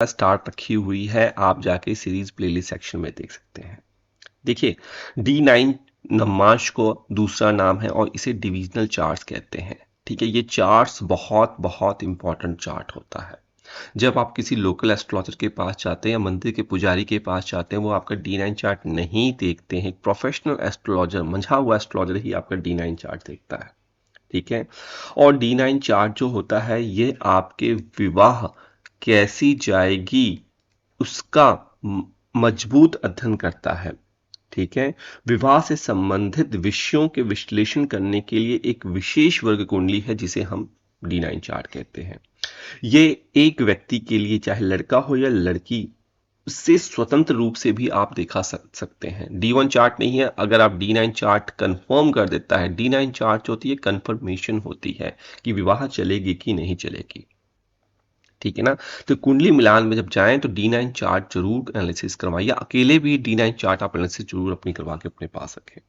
Start रखी हुई है, आप जाके सीरीज प्लेलिस्ट सेक्शन में देख सकते हैं। देखिए, D9 नमाज को दूसरा नाम है और इसे डिविजनल चार्ट्स कहते हैं। ठीक है, ये चार्ट्स बहुत बहुत इंपॉर्टेंट चार्ट होता है। जब आप किसी लोकल एस्ट्रोलॉजर के पास जाते हैं या मंदिर के पुजारी के पास जाते हैं, वो आपका D9 चार्ट नहीं देखते हैं। प्रोफेशनल एस्ट्रोलॉजर, मंझा हुआ एस्ट्रोलॉजर ही आपका D9 चार्ट देखता है। ठीक है, और D9 चार्ट जो होता है ये आपके विवाह कैसी जाएगी उसका मजबूत अध्ययन करता है। ठीक है, विवाह से संबंधित विषयों के विश्लेषण करने के लिए एक विशेष वर्ग कुंडली है जिसे हम D9 चार्ट कहते हैं। ये एक व्यक्ति के लिए, चाहे लड़का हो या लड़की, उससे स्वतंत्र रूप से भी आप देखा सकते हैं। D1 चार्ट नहीं है, अगर आप D9 चार्ट कंफर्म कर देता है। D9 चार्ट जो होती है कंफर्मेशन होती है कि विवाह चलेगी कि नहीं चलेगी। ठीक है ना, तो कुंडली मिलान में जब जाएं तो D9 चार्ट जरूर एनालिसिस करवाइए। अकेले भी D9 चार्ट आप एनालिसिस जरूर अपनी करवा के अपने पास रखें।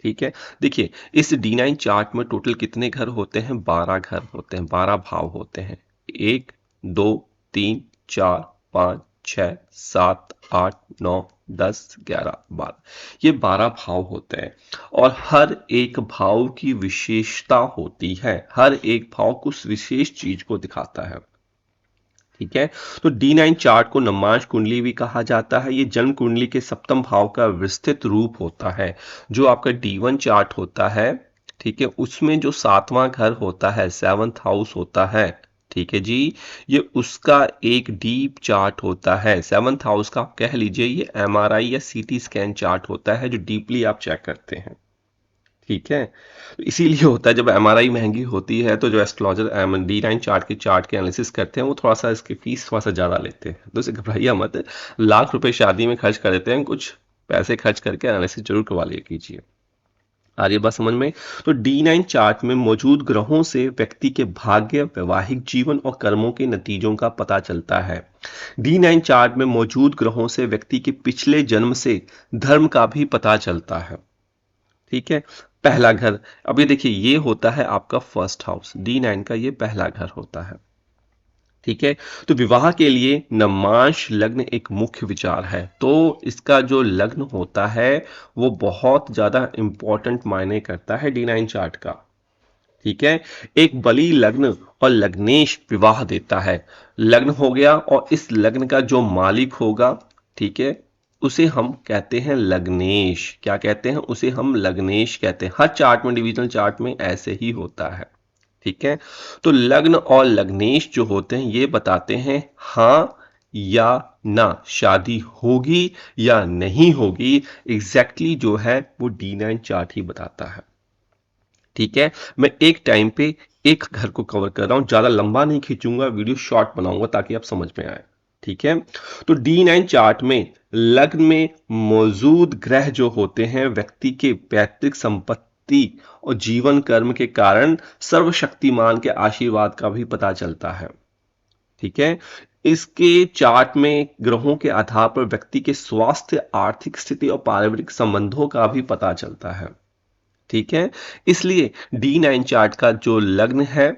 ठीक है, देखिए इस D9 चार्ट में टोटल कितने घर होते हैं? 12 घर होते हैं, 12 भाव होते हैं। 1 2 3 4 5 6 7 8 9 10 11 12, ये 12 भाव होते हैं और हर एक भाव की विशेषता होती है। हर एक भाव कुछ विशेष चीज को दिखाता है। ठीक है, तो D9 चार्ट को नमाज कुंडली भी कहा जाता है। ये जन्म कुंडली के सप्तम भाव का विस्तृत रूप होता है। जो आपका D1 चार्ट होता है, ठीक है, उसमें जो 7वां घर होता है, 7th हाउस होता है। ठीक है जी, ये उसका एक डीप चार्ट होता है। 7th हाउस का आप कह लीजिए ये MRI या CT स्कैन चार्ट होता है जो डीपली आप चेक करते हैं। ठीक है, तो इसीलिए होता है जब MRI महंगी होती है तो जो एस्ट्रोलॉजर D9 चार्ट के एनालिसिस करते हैं वो थोड़ा सा इसकी फीस थोड़ा सा ज़्यादा लेते हैं। तो इसे घबराइए मत, लाख रुपए शादी में खर्च कर देते हैं, कुछ पैसे खर्च करके एनालिसिस जरूर करवा लिया कीजिए। आ रही है बात समझ में? तो D9 चार्ट में मौजूद ग्रहों से व्यक्ति के भाग्य, वैवाहिक जीवन और कर्मों के नतीजों का पता चलता है। D9 चार्ट में मौजूद ग्रहों से व्यक्ति के पिछले जन्म से धर्म का भी पता चलता है। ठीक है, पहला घर, अब ये देखिए ये होता है आपका फर्स्ट हाउस। D9 का ये पहला घर होता है। ठीक है, तो विवाह के लिए नमांश लग्न एक मुख्य विचार है। तो इसका जो लग्न होता है वो बहुत ज्यादा इंपॉर्टेंट मायने करता है D9 चार्ट का। ठीक है, एक बली लग्न और लग्नेश विवाह देता है। लग्न हो गया और इस लग्न का जो मालिक होगा, ठीक है, उसे हम कहते हैं लग्नेश। क्या कहते हैं? उसे हम लग्नेश कहते हैं। हर चार्ट में, डिविजनल चार्ट में ऐसे ही होता है। ठीक है, तो लग्न और लग्नेश जो होते हैं ये बताते हैं हाँ या ना, शादी होगी या नहीं होगी। एग्जैक्टली जो है वो D9 चार्ट ही बताता है। ठीक है, मैं एक टाइम पे एक घर को कवर कर रहा हूं, ज्यादा लंबा नहीं खींचूंगा, वीडियो शॉर्ट बनाऊंगा ताकि आप समझ में आए। ठीक है, तो D9 चार्ट में लग्न में मौजूद ग्रह जो होते हैं व्यक्ति के पैतृक संपत्ति और जीवन कर्म के कारण सर्वशक्तिमान के आशीर्वाद का भी पता चलता है। ठीक है, इसके चार्ट में ग्रहों के आधार पर व्यक्ति के स्वास्थ्य, आर्थिक स्थिति और पारिवारिक संबंधों का भी पता चलता है। ठीक है, इसलिए D9 चार्ट का जो लग्न है,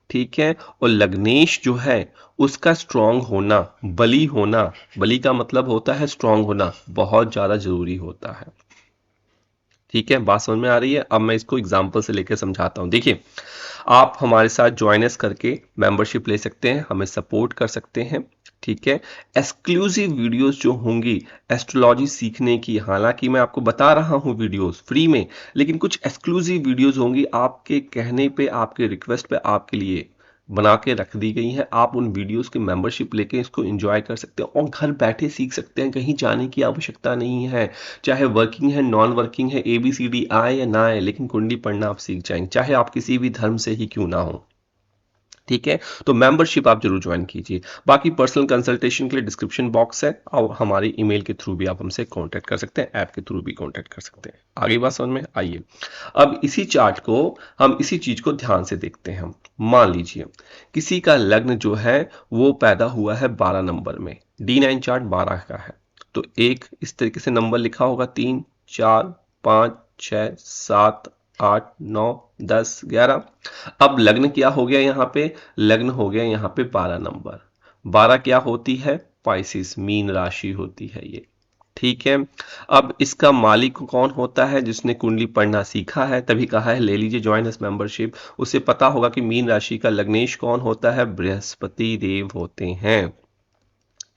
ठीक है, और लग्नेश जो है उसका स्ट्रांग होना, बली होना, बली का मतलब होता है स्ट्रांग होना, बहुत ज्यादा जरूरी होता है। ठीक है, बात समझ में आ रही है? अब मैं इसको एग्जांपल से लेकर समझाता हूं। देखिए, आप हमारे साथ ज्वाइनस करके मेंबरशिप ले सकते हैं, हमें सपोर्ट कर सकते हैं। ठीक है, एक्सक्लूसिव वीडियोस जो होंगी एस्ट्रोलॉजी सीखने की, हालांकि मैं आपको बता रहा हूं वीडियोस फ्री में, लेकिन कुछ एक्सक्लूसिव वीडियोस होंगी आपके कहने पे, आपके रिक्वेस्ट पे आपके लिए बना के रख दी गई है। आप उन वीडियोस की मेंबरशिप लेके इसको एंजॉय कर सकते हैं और घर बैठे सीख सकते हैं, कहीं जाने की आवश्यकता नहीं है। चाहे वर्किंग है, नॉन वर्किंग है, ABCD आए या ना आए, लेकिन कुंडली पढ़ना आप सीख जाएंगे, चाहे आप किसी भी धर्म से ही क्यों ना हो। ठीक है, तो मेंबरशिप आप जरूर ज्वाइन कीजिए। बाकी पर्सनल कंसल्टेशन के लिए डिस्क्रिप्शन बॉक्स है और हमारी ईमेल के थ्रू भी आप हमसे कांटेक्ट कर सकते हैं, ऐप के थ्रू भी कांटेक्ट कर सकते हैं। आगे बात समझ में आइए, अब इसी चार्ट को हम इसी चीज को ध्यान से देखते हैं। हम मान लीजिए किसी का लग्न जो है वो पैदा हुआ है 12 नंबर में, D9 चार्ट 12 का है, तो एक इस तरीके से नंबर लिखा होगा 3 4 5 6 7 8 9 10 11। अब लग्न क्या हो गया? यहाँ पे लग्न हो गया यहाँ पे 12 नंबर। 12 क्या होती है? पाइसिस, मीन राशि होती है ये। ठीक है, अब इसका मालिक कौन होता है? जिसने कुंडली पढ़ना सीखा है, तभी कहा है ले लीजिए ज्वाइन अस मेंबरशिप, उसे पता होगा कि मीन राशि का लग्नेश कौन होता है? बृहस्पति देव होते हैं।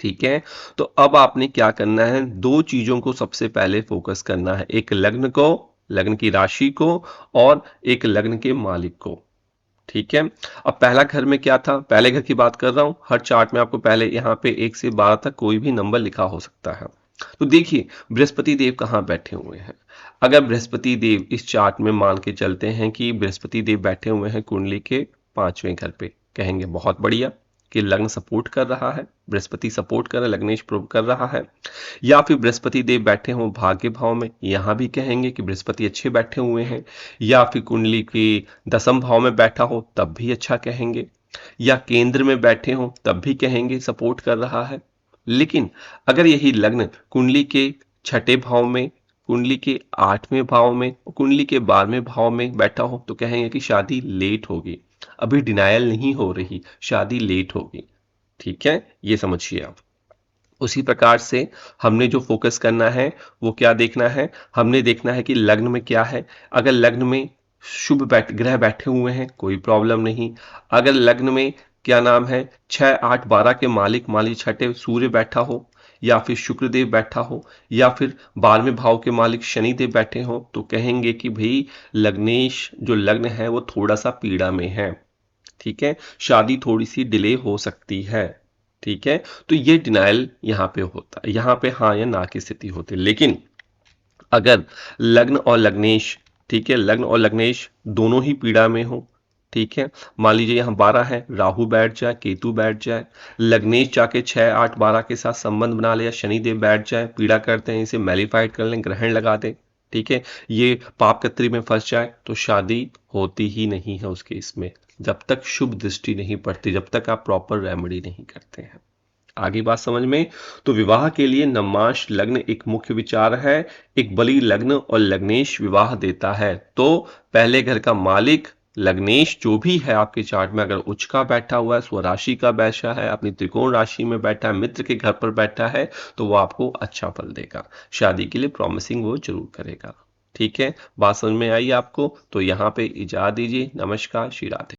ठीक है, तो अब आपने क्या करना है? दो चीजों को सबसे पहले फोकस करना है, एक लग्न को, लग्न की राशि को, और एक लग्न के मालिक को। ठीक है, अब पहला घर में क्या था? पहले घर की बात कर रहा हूं। हर चार्ट में आपको पहले यहां पे 1 से 12 तक कोई भी नंबर लिखा हो सकता है। तो देखिए बृहस्पति देव कहाँ बैठे हुए हैं। अगर बृहस्पति देव इस चार्ट में मान के चलते हैं कि बृहस्पति देव बैठे हुए हैं कुंडली के 5वें घर पे, कहेंगे बहुत बढ़िया कि लग्न सपोर्ट कर रहा है, बृहस्पति सपोर्ट कर रहा है, लग्नेश प्रूव कर रहा है। या फिर बृहस्पति देव बैठे हों भाग्य भाव में, यहां भी कहेंगे कि बृहस्पति अच्छे बैठे हुए हैं। या फिर कुंडली के 10वें भाव में बैठा हो तब भी अच्छा कहेंगे, या केंद्र में बैठे हो तब भी कहेंगे सपोर्ट कर रहा है। लेकिन अगर यही लग्न कुंडली के 6ठे भाव में, कुंडली के 8वें भाव में, कुंडली के 12वें भाव में बैठा हो तो कहेंगे कि शादी लेट होगी। अभी डिनायल नहीं हो रही, शादी लेट होगी। ठीक है, ये समझिए आप। उसी प्रकार से हमने जो फोकस करना है वो क्या देखना है? हमने देखना है कि लग्न में क्या है। अगर लग्न में शुभ ग्रह बैठे हुए हैं कोई प्रॉब्लम नहीं। अगर लग्न में क्या नाम है 6, 8, 12 के मालिक, मान लीजिए 6ठे सूर्य बैठा हो, या फिर शुक्रदेव बैठा हो, या फिर 12वें भाव के मालिक शनिदेव बैठे हो, तो कहेंगे कि भाई लग्नेश जो लग्न है वो थोड़ा सा पीड़ा में है। ठीक है, शादी थोड़ी सी डिले हो सकती है। ठीक है, तो ये डिनायल यहां पे होता है, यहां पे हाँ या ना की स्थिति होती है। लेकिन अगर लग्न और लग्नेश, ठीक है, लग्न और लग्नेश दोनों ही पीड़ा में हो, ठीक है, मान लीजिए यहाँ 12 है, राहु बैठ जाए, केतु बैठ जाए, लग्नेश जाके 6, 8, 12 के साथ संबंध बना ले, या शनिदेव बैठ जाए, पीड़ा करते हैं, इसे मैलिफाइड कर लें, ग्रहण लगा दें, ठीक है, ये पाप कत्री में फंस जाए, तो शादी होती ही नहीं है उसके इसमें, जब तक शुभ दृष्टि नहीं पड़ती, जब तक आप प्रॉपर रेमेडी नहीं करते हैं। आगे बात समझ में? तो विवाह के लिए नवमांश लग्न एक मुख्य विचार है। एक बली लग्न और लग्नेश विवाह देता है। तो पहले घर का मालिक लग्नेश जो भी है आपके चार्ट में, अगर उच्च का बैठा हुआ है, स्वराशि का बैठा है, अपनी त्रिकोण राशि में बैठा है, मित्र के घर पर बैठा है, तो वो आपको अच्छा फल देगा, शादी के लिए प्रॉमिसिंग वो जरूर करेगा। ठीक है, बात समझ में आई आपको? तो यहाँ पे इजाजत दीजिए। नमस्कार, श्री राधे।